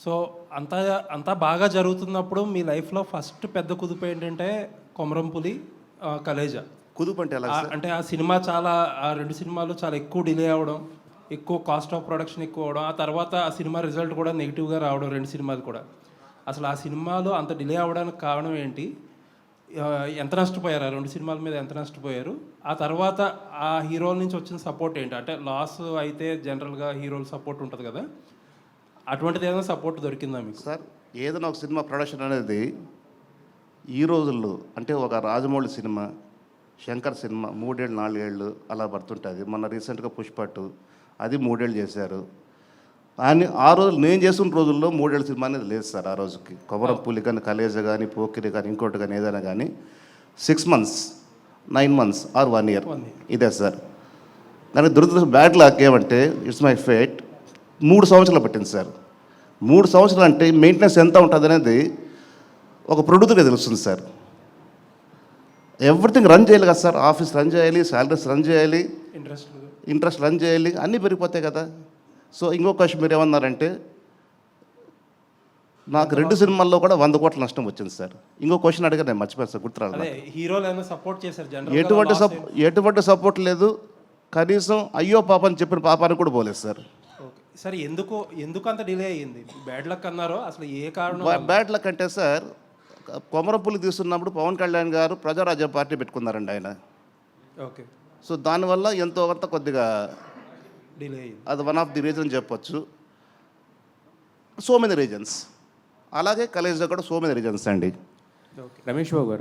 So అంతా అంతా బాగా జరుగుతున్నప్పుడు మీ లైఫ్లో ఫస్ట్ పెద్ద కుదుపు ఏంటంటే కొమరంపులి, కలేజా. కుదుపు అంటే ఎలా సార్? అంటే ఆ సినిమా చాలా, ఆ రెండు సినిమాలు చాలా ఎక్కువ డిలే అవ్వడం, ఎక్కువ కాస్ట్ ఆఫ్ ప్రొడక్షన్ ఎక్కువ అవడం, ఆ తర్వాత ఆ సినిమా రిజల్ట్ కూడా నెగిటివ్గా రావడం, రెండు సినిమాలు కూడా. అసలు ఆ సినిమాలు అంత డిలే అవ్వడానికి కారణం ఏంటి? ఎంత నష్టపోయారు? ఆ రెండు సినిమాల మీద ఎంత నష్టపోయారు? ఆ తర్వాత ఆ హీరోల నుంచి వచ్చిన సపోర్ట్ ఏంటి? అంటే లాస్ అయితే జనరల్గా హీరోల సపోర్ట్ ఉంటుంది కదా, అటువంటిది ఏదైనా సపోర్ట్ దొరికిందా మీకు? సార్, ఏదైనా ఒక సినిమా ప్రొడక్షన్ అనేది ఈ రోజుల్లో అంటే ఒక రాజమౌళి సినిమా, శంకర్ సినిమా 3 ఏళ్ళు 4 ఏళ్ళు అలా పడుతుంటుంది. మొన్న రీసెంట్గా పుష్పట్టు అది 3 ఏళ్ళు చేశారు. కానీ ఆ రోజులు నేను చేస్తున్న రోజుల్లో 3 ఏళ్ళ సినిమా అనేది లేదు సార్. ఆ రోజుకి కొమరంపులి కానీ, కలేజా కానీ, పోకిరి కానీ, ఇంకోటి కానీ ఏదైనా కానీ 6 months 9 months ఆర్ 1 year ఇదే సార్. కానీ దురదృష్టం బ్యాడ్ లాక్ ఏమంటే ఇట్స్ మై ఫేట్ 3 సంవత్సరాలు పట్టింది సార్. 3 సంవత్సరాలు అంటే మెయింటెనెన్స్ ఎంత ఉంటుంది అనేది ఒక ప్రొడ్యూసర్గా తెలుస్తుంది సార్. ఎవ్రీథింగ్ రన్ చేయాలి కదా సార్. ఆఫీస్ రన్ చేయాలి, శాలరీస్ రన్ చేయాలి, ఇంట్రెస్ట్ రన్ చేయాలి, అన్నీ పెరిగిపోతాయి కదా. సో ఇంకో క్వశ్చన్ మీరు ఏమన్నారంటే నాకు 2 సినిమాల్లో కూడా 100 కోట్ల నష్టం వచ్చింది సార్. ఇంకో క్వశ్చన్ అడిగారు, నేను మర్చిపోయాను సార్, గుర్తురాలి. హీరోలు ఏమైనా సపోర్ట్ చేశారు? ఎటువంటి సపోర్ట్ లేదు. కనీసం అయ్యో పాప అని చెప్పిన పాపానికి కూడా పోలేదు సార్. సరే, ఎందుకు అంత డిలే అయ్యింది? బ్యాడ్ లక్ అన్నారో, అసలు ఏ కారణం? బ్యాడ్ లక్ అంటే సార్, కొమరంపులి తీస్తున్నప్పుడు పవన్ కళ్యాణ్ గారు ప్రజారాజ్యం పార్టీ పెట్టుకున్నారండి ఆయన. ఓకే. సో దానివల్ల ఎంతో కొంత కొద్దిగా డిలే అయ్యింది. అది వన్ ఆఫ్ ది రీజన్ చెప్పొచ్చు. So many reasons. అలాగే కలేజ్లో కూడా సో మెనీ రీజన్స్ అండి. ఓకే. రమేష్ బాబు గారు,